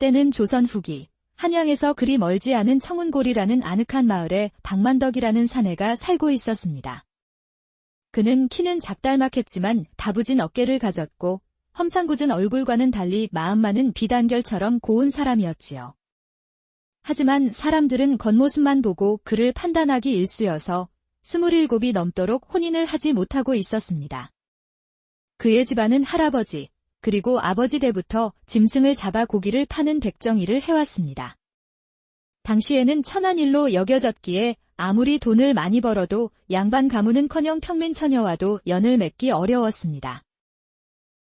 때는 조선 후기, 한양에서 그리 멀지 않은 청운골이라는 아늑한 마을에 박만덕이라는 사내가 살고 있었습니다. 그는 키는 작달막했지만 다부진 어깨를 가졌고 험상궂은 얼굴과는 달리 마음만은 비단결처럼 고운 사람이었지요. 하지만 사람들은 겉모습만 보고 그를 판단하기 일쑤여서 27이 넘도록 혼인을 하지 못하고 있었습니다. 그의 집안은 할아버지, 그리고 아버지 때부터 짐승을 잡아 고기를 파는 백정일을 해왔습니다. 당시에는 천한일로 여겨졌기에 아무리 돈을 많이 벌어도 양반 가문은커녕 평민처녀와도 연을 맺기 어려웠습니다.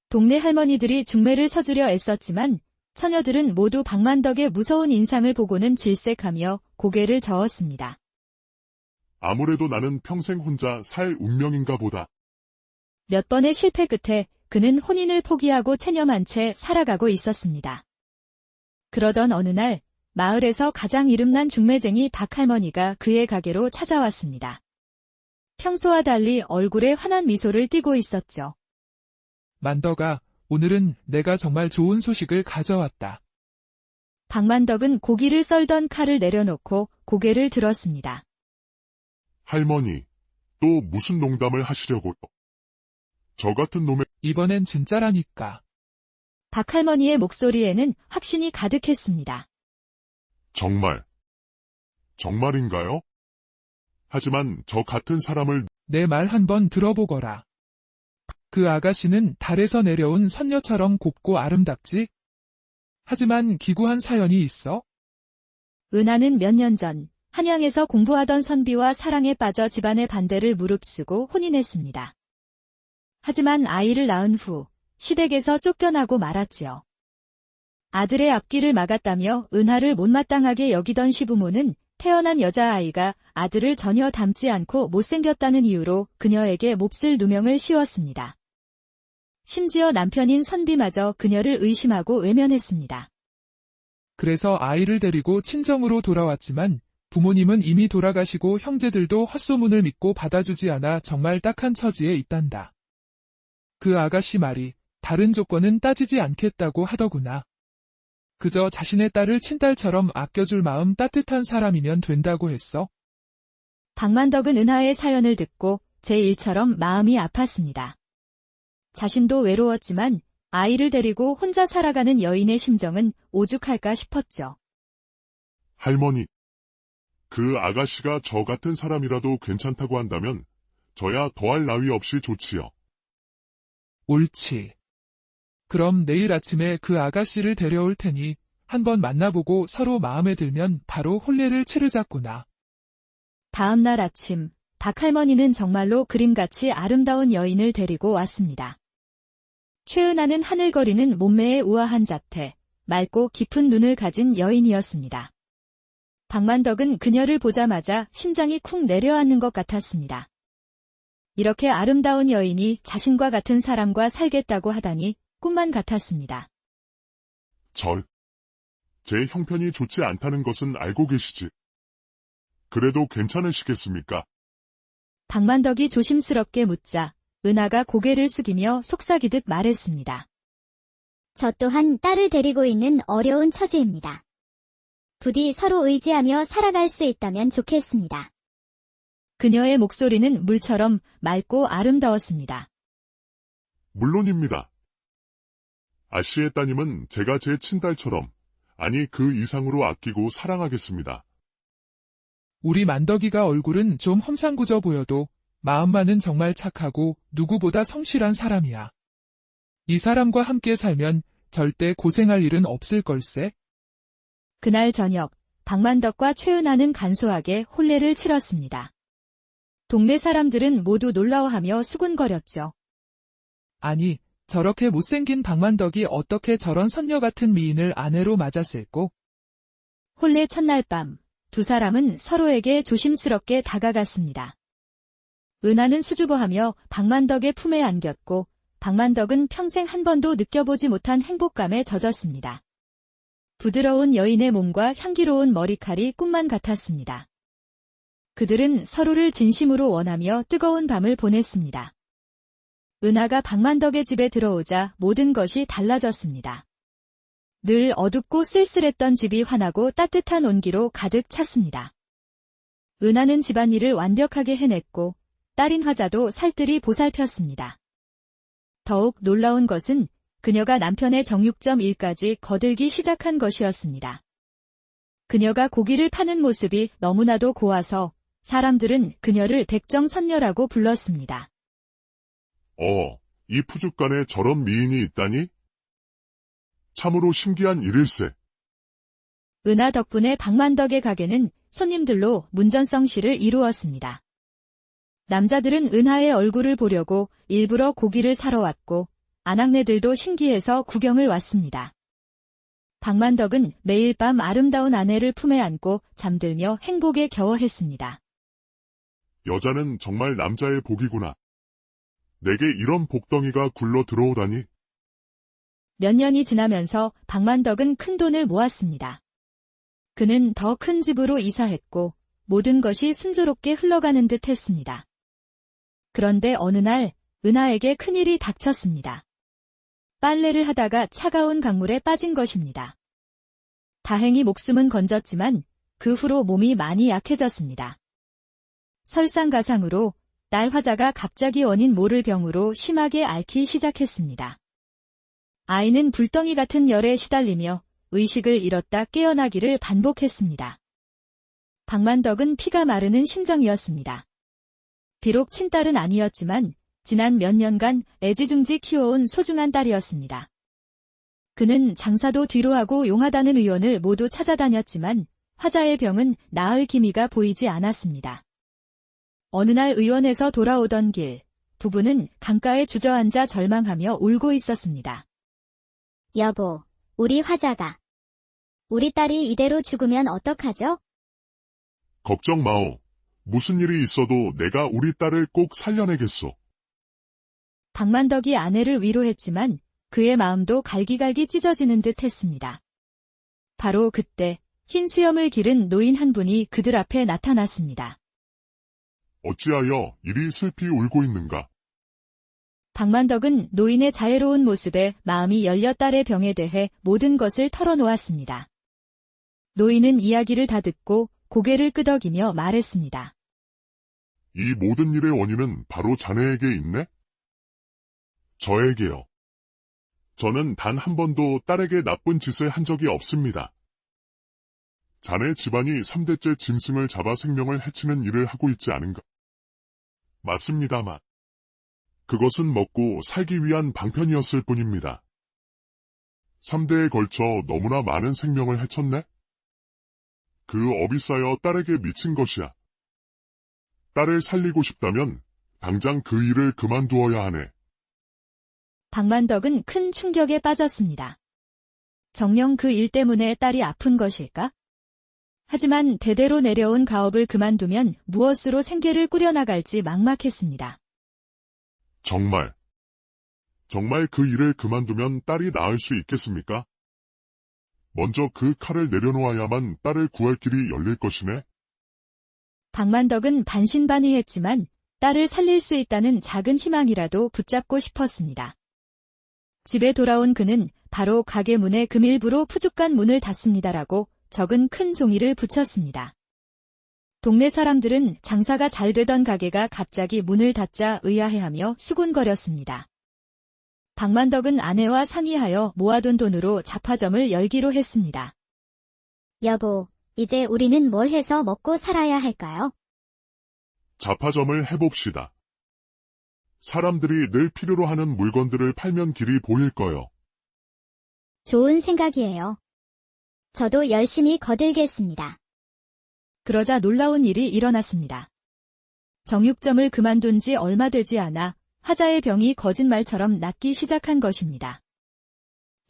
동네 할머니들이 중매를 서주려 애썼지만 처녀들은 모두 박만덕의 무서운 인상을 보고는 질색하며 고개를 저었습니다. 아무래도 나는 평생 혼자 살 운명인가 보다. 몇 번의 실패 끝에 그는 혼인을 포기하고 체념한 채 살아가고 있었습니다. 그러던 어느 날 마을에서 가장 이름난 중매쟁이 박할머니가 그의 가게로 찾아왔습니다. 평소와 달리 얼굴에 환한 미소를 띠고 있었죠. 만덕아, 오늘은 내가 정말 좋은 소식을 가져왔다. 박만덕은 고기를 썰던 칼을 내려놓고 고개를 들었습니다. 할머니, 또 무슨 농담을 하시려고요? 저 같은 놈의... 이번엔 진짜라니까. 박할머니의 목소리에는 확신이 가득했습니다. 정말인가요? 하지만 저 같은 사람을... 내 말 한번 들어보거라. 그 아가씨는 달에서 내려온 선녀처럼 곱고 아름답지? 하지만 기구한 사연이 있어? 은하는 몇 년 전 한양에서 공부하던 선비와 사랑에 빠져 집안의 반대를 무릅쓰고 혼인했습니다. 하지만 아이를 낳은 후 시댁에서 쫓겨나고 말았지요. 아들의 앞길을 막았다며 은하를 못마땅하게 여기던 시부모는 태어난 여자아이가 아들을 전혀 닮지 않고 못생겼다는 이유로 그녀에게 몹쓸 누명을 씌웠습니다. 심지어 남편인 선비마저 그녀를 의심하고 외면했습니다. 그래서 아이를 데리고 친정으로 돌아왔지만 부모님은 이미 돌아가시고 형제들도 헛소문을 믿고 받아주지 않아 정말 딱한 처지에 있단다. 그 아가씨 말이 다른 조건은 따지지 않겠다고 하더구나. 그저 자신의 딸을 친딸처럼 아껴줄 마음 따뜻한 사람이면 된다고 했어. 박만덕은 은하의 사연을 듣고 제 일처럼 마음이 아팠습니다. 자신도 외로웠지만 아이를 데리고 혼자 살아가는 여인의 심정은 오죽할까 싶었죠. 할머니, 그 아가씨가 저 같은 사람이라도 괜찮다고 한다면 저야 더할 나위 없이 좋지요. 옳지. 그럼 내일 아침에 그 아가씨를 데려올 테니 한번 만나보고 서로 마음에 들면 바로 혼례를 치르자꾸나. 다음 날 아침, 박할머니는 정말로 그림같이 아름다운 여인을 데리고 왔습니다. 최은하는 하늘거리는 몸매의 우아한 자태, 맑고 깊은 눈을 가진 여인이었습니다. 박만덕은 그녀를 보자마자 심장이 쿵 내려앉는 것 같았습니다. 이렇게 아름다운 여인이 자신과 같은 사람과 살겠다고 하다니 꿈만 같았습니다. 제 형편이 좋지 않다는 것은 알고 계시지. 그래도 괜찮으시겠습니까? 박만덕이 조심스럽게 묻자 은하가 고개를 숙이며 속삭이듯 말했습니다. 저 또한 딸을 데리고 있는 어려운 처지입니다. 부디 서로 의지하며 살아갈 수 있다면 좋겠습니다. 그녀의 목소리는 물처럼 맑고 아름다웠습니다. 물론입니다. 아씨의 따님은 제가 제 친딸처럼, 아니 그 이상으로 아끼고 사랑하겠습니다. 우리 만덕이가 얼굴은 좀 험상궂어 보여도 마음만은 정말 착하고 누구보다 성실한 사람이야. 이 사람과 함께 살면 절대 고생할 일은 없을 걸세. 그날 저녁, 박만덕과 최은하는 간소하게 혼례를 치렀습니다. 동네 사람들은 모두 놀라워하며 수군거렸죠. 아니, 저렇게 못생긴 박만덕이 어떻게 저런 선녀 같은 미인을 아내로 맞았을꼬? 혼례 첫날 밤, 두 사람은 서로에게 조심스럽게 다가갔습니다. 은하는 수줍어하며 박만덕의 품에 안겼고 박만덕은 평생 한 번도 느껴보지 못한 행복감에 젖었습니다. 부드러운 여인의 몸과 향기로운 머리칼이 꿈만 같았습니다. 그들은 서로를 진심으로 원하며 뜨거운 밤을 보냈습니다. 은하가 박만덕의 집에 들어오자 모든 것이 달라졌습니다. 늘 어둡고 쓸쓸했던 집이 환하고 따뜻한 온기로 가득 찼습니다. 은하는 집안일을 완벽하게 해냈고 딸인 화자도 살뜰히 보살폈습니다. 더욱 놀라운 것은 그녀가 남편의 정육점 일까지 거들기 시작한 것이었습니다. 그녀가 고기를 파는 모습이 너무나도 고와서 사람들은 그녀를 백정선녀라고 불렀습니다. 이 푸죽간에 저런 미인이 있다니? 참으로 신기한 일일세. 은하 덕분에 박만덕의 가게는 손님들로 문전성시를 이루었습니다. 남자들은 은하의 얼굴을 보려고 일부러 고기를 사러 왔고 아낙네들도 신기해서 구경을 왔습니다. 박만덕은 매일 밤 아름다운 아내를 품에 안고 잠들며 행복에 겨워했습니다. 여자는 정말 남자의 복이구나. 내게 이런 복덩이가 굴러 들어오다니. 몇 년이 지나면서 박만덕은 큰 돈을 모았습니다. 그는 더 큰 집으로 이사했고 모든 것이 순조롭게 흘러가는 듯 했습니다. 그런데 어느 날 은하에게 큰일이 닥쳤습니다. 빨래를 하다가 차가운 강물에 빠진 것입니다. 다행히 목숨은 건졌지만 그 후로 몸이 많이 약해졌습니다. 설상가상으로 딸 화자가 갑자기 원인 모를 병으로 심하게 앓기 시작했습니다. 아이는 불덩이 같은 열에 시달리며 의식을 잃었다 깨어나기를 반복했습니다. 박만덕은 피가 마르는 심정이었습니다. 비록 친딸은 아니었지만 지난 몇 년간 애지중지 키워온 소중한 딸이었습니다. 그는 장사도 뒤로 하고 용하다는 의원을 모두 찾아다녔지만 화자의 병은 나을 기미가 보이지 않았습니다. 어느 날 의원에서 돌아오던 길, 부부는 강가에 주저앉아 절망하며 울고 있었습니다. 여보, 우리 화자가. 우리 딸이 이대로 죽으면 어떡하죠? 걱정 마오. 무슨 일이 있어도 내가 우리 딸을 꼭 살려내겠소. 박만덕이 아내를 위로했지만 그의 마음도 갈기갈기 찢어지는 듯 했습니다. 바로 그때 흰 수염을 기른 노인 한 분이 그들 앞에 나타났습니다. 어찌하여 이리 슬피 울고 있는가? 박만덕은 노인의 자애로운 모습에 마음이 열려 딸의 병에 대해 모든 것을 털어놓았습니다. 노인은 이야기를 다 듣고 고개를 끄덕이며 말했습니다. 이 모든 일의 원인은 바로 자네에게 있네? 저에게요. 저는 단 한 번도 딸에게 나쁜 짓을 한 적이 없습니다. 자네 집안이 3대째 짐승을 잡아 생명을 해치는 일을 하고 있지 않은가? 맞습니다만 그것은 먹고 살기 위한 방편이었을 뿐입니다. 3대에 걸쳐 너무나 많은 생명을 해쳤네? 그 업이 쌓여 딸에게 미친 것이야. 딸을 살리고 싶다면 당장 그 일을 그만두어야 하네. 박만덕은 큰 충격에 빠졌습니다. 정녕 그 일 때문에 딸이 아픈 것일까? 하지만 대대로 내려온 가업을 그만두면 무엇으로 생계를 꾸려나갈지 막막했습니다. 정말 그 일을 그만두면 딸이 나을 수 있겠습니까? 먼저 그 칼을 내려놓아야만 딸을 구할 길이 열릴 것이네. 박만덕은 반신반의했지만 딸을 살릴 수 있다는 작은 희망이라도 붙잡고 싶었습니다. 집에 돌아온 그는 바로 가게 문에 금일부로 푸죽간 문을 닫습니다라고 적은 큰 종이를 붙였습니다. 동네 사람들은 장사가 잘 되던 가게가 갑자기 문을 닫자 의아해하며 수군거렸습니다. 박만덕은 아내와 상의하여 모아둔 돈으로 잡화점을 열기로 했습니다. 여보, 이제 우리는 뭘 해서 먹고 살아야 할까요? 잡화점을 해봅시다. 사람들이 늘 필요로 하는 물건들을 팔면 길이 보일 거요. 좋은 생각이에요. 저도 열심히 거들겠습니다. 그러자 놀라운 일이 일어났습니다. 정육점을 그만둔 지 얼마 되지 않아 화자의 병이 거짓말처럼 낫기 시작한 것입니다.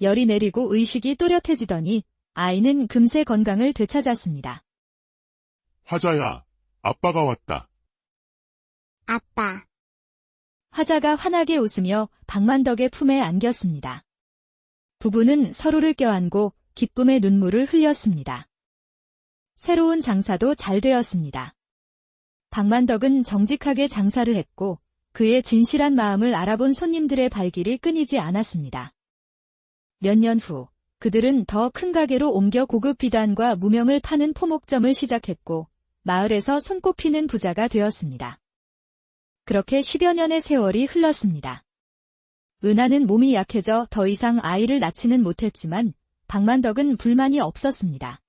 열이 내리고 의식이 또렷해지더니 아이는 금세 건강을 되찾았습니다. 화자야, 아빠가 왔다. 아빠. 화자가 환하게 웃으며 박만덕의 품에 안겼습니다. 부부는 서로를 껴안고 기쁨의 눈물을 흘렸습니다. 새로운 장사도 잘 되었습니다. 박만덕은 정직하게 장사를 했고 그의 진실한 마음을 알아본 손님들의 발길이 끊이지 않았습니다. 몇 년 후 그들은 더 큰 가게로 옮겨 고급 비단과 무명을 파는 포목점을 시작했고 마을에서 손꼽히는 부자가 되었습니다. 그렇게 10여 년의 세월이 흘렀습니다. 은하는 몸이 약해져 더 이상 아이를 낳지는 못했지만 박만덕은 불만이 없었습니다.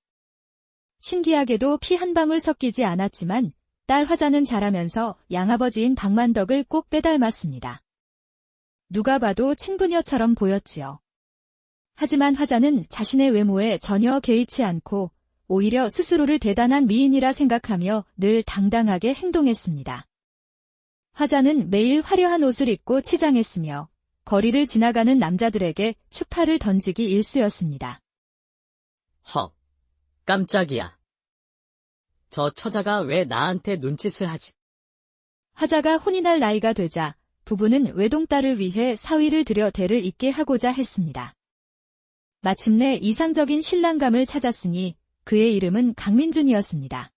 신기하게도 피 한 방울 섞이지 않았지만 딸 화자는 자라면서 양아버지인 박만덕을 꼭 빼닮았습니다. 누가 봐도 친부녀처럼 보였지요. 하지만 화자는 자신의 외모에 전혀 개의치 않고 오히려 스스로를 대단한 미인이라 생각하며 늘 당당하게 행동했습니다. 화자는 매일 화려한 옷을 입고 치장했으며 거리를 지나가는 남자들에게 추파를 던지기 일쑤였습니다. 헉, 깜짝이야. 저 처자가 왜 나한테 눈짓을 하지? 화자가 혼이 날 나이가 되자 부부는 외동딸을 위해 사위를 들여 대를 잇게 하고자 했습니다. 마침내 이상적인 신랑감을 찾았으니 그의 이름은 강민준이었습니다.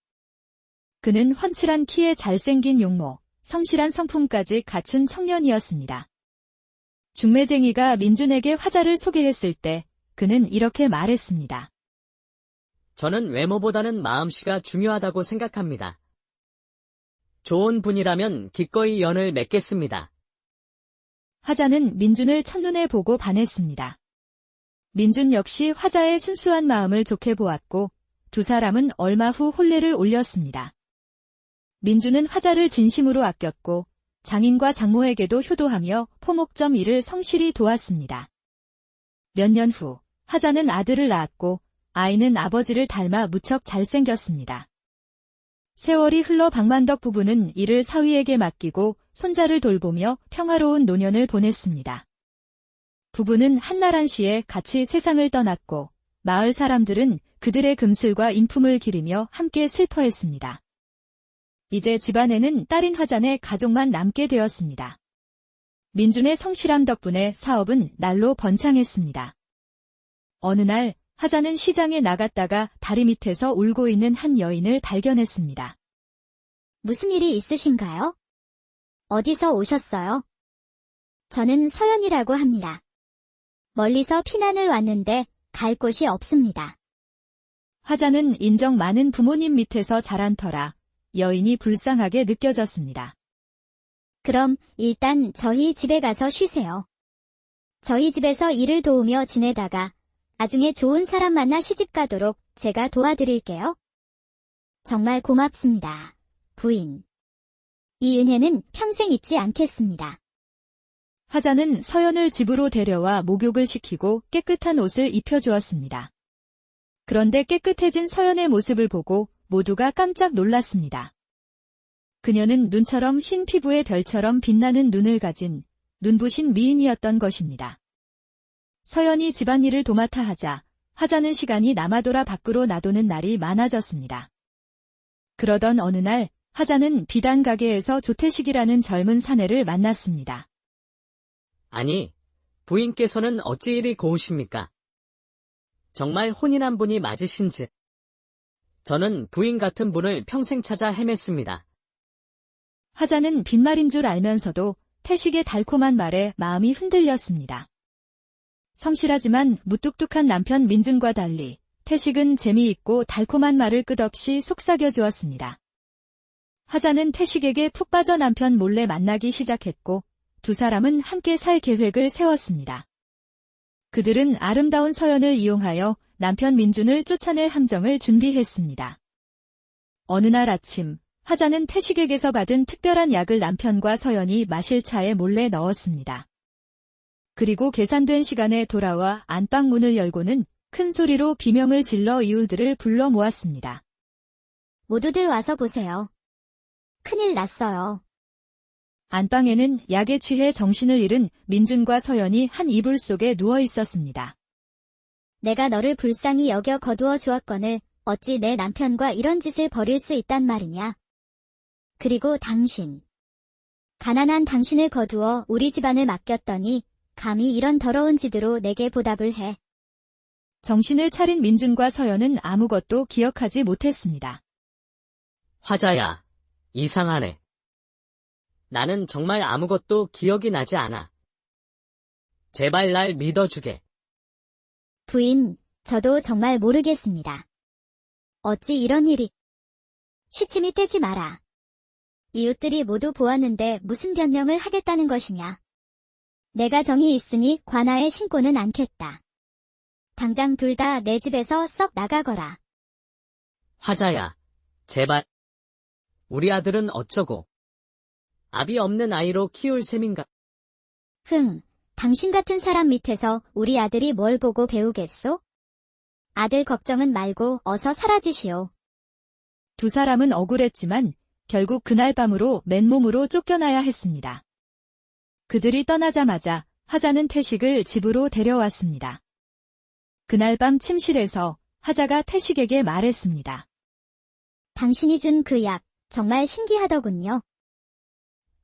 그는 훤칠한 키에 잘생긴 용모, 성실한 성품까지 갖춘 청년이었습니다. 중매쟁이가 민준에게 화자를 소개했을 때 그는 이렇게 말했습니다. 저는 외모보다는 마음씨가 중요하다고 생각합니다. 좋은 분이라면 기꺼이 연을 맺겠습니다. 화자는 민준을 첫눈에 보고 반했습니다. 민준 역시 화자의 순수한 마음을 좋게 보았고 두 사람은 얼마 후 혼례를 올렸습니다. 민준은 화자를 진심으로 아꼈고 장인과 장모에게도 효도하며 포목점 일을 성실히 도왔습니다. 몇 년 후 화자는 아들을 낳았고 아이는 아버지를 닮아 무척 잘생겼습니다. 세월이 흘러 박만덕 부부는 이를 사위에게 맡기고 손자를 돌보며 평화로운 노년을 보냈습니다. 부부는 한날 한시에 같이 세상을 떠났고 마을 사람들은 그들의 금슬과 인품을 기리며 함께 슬퍼했습니다. 이제 집안에는 딸인 화잔의 가족만 남게 되었습니다. 민준의 성실함 덕분에 사업은 날로 번창했습니다. 어느 날 화자는 시장에 나갔다가 다리 밑에서 울고 있는 한 여인을 발견했습니다. 무슨 일이 있으신가요? 어디서 오셨어요? 저는 서연이라고 합니다. 멀리서 피난을 왔는데 갈 곳이 없습니다. 화자는 인정 많은 부모님 밑에서 자란 터라 여인이 불쌍하게 느껴졌습니다. 그럼 일단 저희 집에 가서 쉬세요. 저희 집에서 일을 도우며 지내다가 나중에 좋은 사람 만나 시집 가도록 제가 도와드릴게요. 정말 고맙습니다, 부인. 이 은혜는 평생 잊지 않겠습니다. 화자는 서연을 집으로 데려와 목욕을 시키고 깨끗한 옷을 입혀주었습니다. 그런데 깨끗해진 서연의 모습을 보고 모두가 깜짝 놀랐습니다. 그녀는 눈처럼 흰 피부에 별처럼 빛나는 눈을 가진 눈부신 미인이었던 것입니다. 서연이 집안일을 도맡아 하자 화자는 시간이 남아돌아 밖으로 나도는 날이 많아졌습니다. 그러던 어느 날 화자는 비단 가게에서 조태식이라는 젊은 사내를 만났습니다. 아니, 부인께서는 어찌 이리 고우십니까? 정말 혼인한 분이 맞으신지. 저는 부인 같은 분을 평생 찾아 헤맸습니다. 화자는 빈말인 줄 알면서도 태식의 달콤한 말에 마음이 흔들렸습니다. 성실하지만 무뚝뚝한 남편 민준과 달리 태식은 재미있고 달콤한 말을 끝없이 속삭여 주었습니다. 화자는 태식에게 푹 빠져 남편 몰래 만나기 시작했고 두 사람은 함께 살 계획을 세웠습니다. 그들은 아름다운 서연을 이용하여 남편 민준을 쫓아낼 함정을 준비했습니다. 어느 날 아침 화자는 태식에게서 받은 특별한 약을 남편과 서연이 마실 차에 몰래 넣었습니다. 그리고 계산된 시간에 돌아와 안방 문을 열고는 큰 소리로 비명을 질러 이웃들을 불러 모았습니다. 모두들 와서 보세요. 큰일 났어요. 안방에는 약에 취해 정신을 잃은 민준과 서연이 한 이불 속에 누워 있었습니다. 내가 너를 불쌍히 여겨 거두어 주었거늘 어찌 내 남편과 이런 짓을 벌일 수 있단 말이냐. 그리고 당신. 가난한 당신을 거두어 우리 집안을 맡겼더니 감히 이런 더러운 짓으로 내게 보답을 해. 정신을 차린 민준과 서연은 아무것도 기억하지 못했습니다. 화자야, 이상하네. 나는 정말 아무것도 기억이 나지 않아. 제발 날 믿어주게. 부인, 저도 정말 모르겠습니다. 어찌 이런 일이. 시침이 떼지 마라. 이웃들이 모두 보았는데 무슨 변명을 하겠다는 것이냐. 내가 정이 있으니 관아에 신고는 않겠다. 당장 둘 다 내 집에서 썩 나가거라. 화자야, 제발. 우리 아들은 어쩌고? 압이 없는 아이로 키울 셈인가? 당신 같은 사람 밑에서 우리 아들이 뭘 보고 배우겠소? 아들 걱정은 말고 어서 사라지시오. 두 사람은 억울했지만 결국 그날 밤으로 맨몸으로 쫓겨나야 했습니다. 그들이 떠나자마자 화자는 태식을 집으로 데려왔습니다. 그날 밤 침실에서 화자가 태식에게 말했습니다. 당신이 준 그 약, 정말 신기하더군요.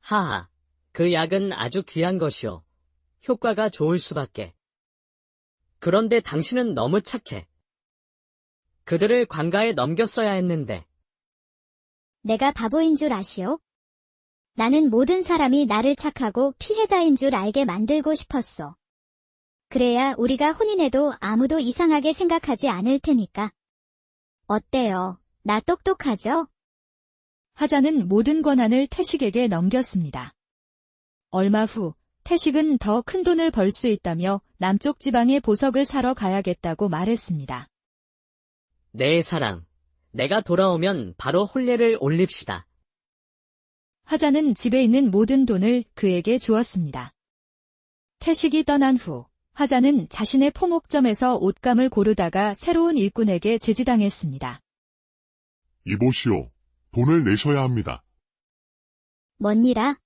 하하, 그 약은 아주 귀한 것이오. 효과가 좋을 수밖에. 그런데 당신은 너무 착해. 그들을 관가에 넘겼어야 했는데. 내가 바보인 줄 아시오? 나는 모든 사람이 나를 착하고 피해자인 줄 알게 만들고 싶었소. 그래야 우리가 혼인해도 아무도 이상하게 생각하지 않을 테니까. 어때요? 나 똑똑하죠? 화자는 모든 권한을 태식에게 넘겼습니다. 얼마 후 태식은 더 큰 돈을 벌 수 있다며 남쪽 지방에 보석을 사러 가야겠다고 말했습니다. 내 사랑, 내가 돌아오면 바로 혼례를 올립시다. 화자는 집에 있는 모든 돈을 그에게 주었습니다. 태식이 떠난 후 화자는 자신의 포목점에서 옷감을 고르다가 새로운 일꾼에게 제지당했습니다. 이보시오. 돈을 내셔야 합니다. 뭔 일아?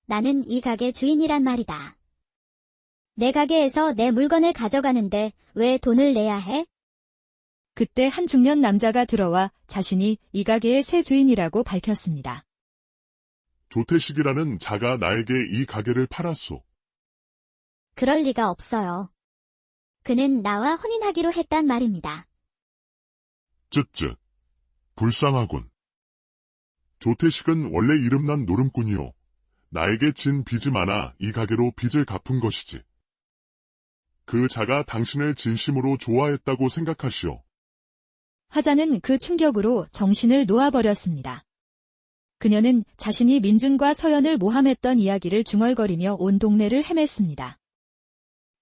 나는 이 가게 주인이란 말이다. 내 가게에서 내 물건을 가져가는데 왜 돈을 내야 해? 그때 한 중년 남자가 들어와 자신이 이 가게의 새 주인이라고 밝혔습니다. 조태식이라는 자가 나에게 이 가게를 팔았소. 그럴 리가 없어요. 그는 나와 혼인하기로 했단 말입니다. 쯧쯧. 불쌍하군. 조태식은 원래 이름난 노름꾼이요. 나에게 진 빚이 많아 이 가게로 빚을 갚은 것이지. 그 자가 당신을 진심으로 좋아했다고 생각하시오. 화자는 그 충격으로 정신을 놓아버렸습니다. 그녀는 자신이 민준과 서연을 모함했던 이야기를 중얼거리며 온 동네를 헤맸습니다.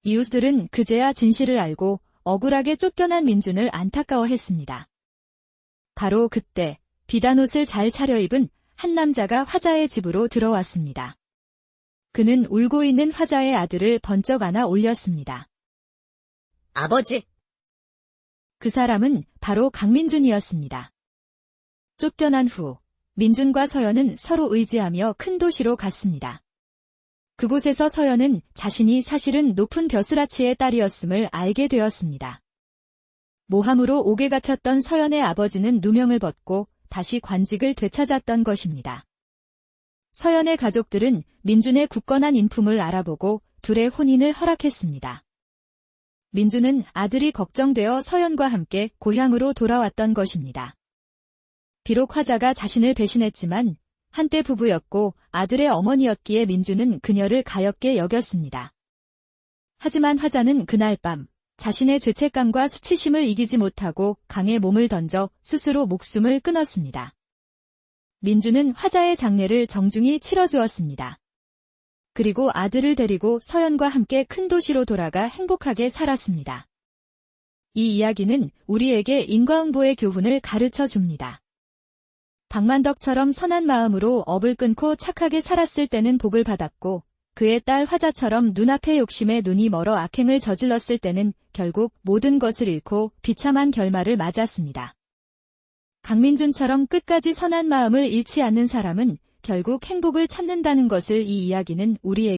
이웃들은 그제야 진실을 알고 억울하게 쫓겨난 민준을 안타까워했습니다. 바로 그때 비단 옷을 잘 차려입은 한 남자가 화자의 집으로 들어왔습니다. 그는 울고 있는 화자의 아들을 번쩍 안아 올렸습니다. 아버지! 그 사람은 바로 강민준이었습니다. 쫓겨난 후 민준과 서연은 서로 의지하며 큰 도시로 갔습니다. 그곳에서 서연은 자신이 사실은 높은 벼슬아치의 딸이었음을 알게 되었습니다. 모함으로 옥에 갇혔던 서연의 아버지는 누명을 벗고 다시 관직을 되찾았던 것입니다. 서연의 가족들은 민준의 굳건한 인품을 알아보고 둘의 혼인을 허락했습니다. 민준은 아들이 걱정되어 서연과 함께 고향으로 돌아왔던 것입니다. 비록 화자가 자신을 배신했지만 한때 부부였고 아들의 어머니였기에 민준은 그녀를 가엾게 여겼습니다. 하지만 화자는 그날 밤 자신의 죄책감과 수치심을 이기지 못하고 강에 몸을 던져 스스로 목숨을 끊었습니다. 민준은 화자의 장례를 정중히 치러주었습니다. 그리고 아들을 데리고 서연과 함께 큰 도시로 돌아가 행복하게 살았습니다. 이 이야기는 우리에게 인과응보의 교훈을 가르쳐 줍니다. 박만덕처럼 선한 마음으로 업을 끊고 착하게 살았을 때는 복을 받았고 그의 딸 화자처럼 눈앞의 욕심에 눈이 멀어 악행을 저질렀을 때는 결국 모든 것을 잃고 비참한 결말을 맞았습니다. 강민준처럼 끝까지 선한 마음을 잃지 않는 사람은 결국 행복을 찾는다는 것을 이 이야기는 우리에게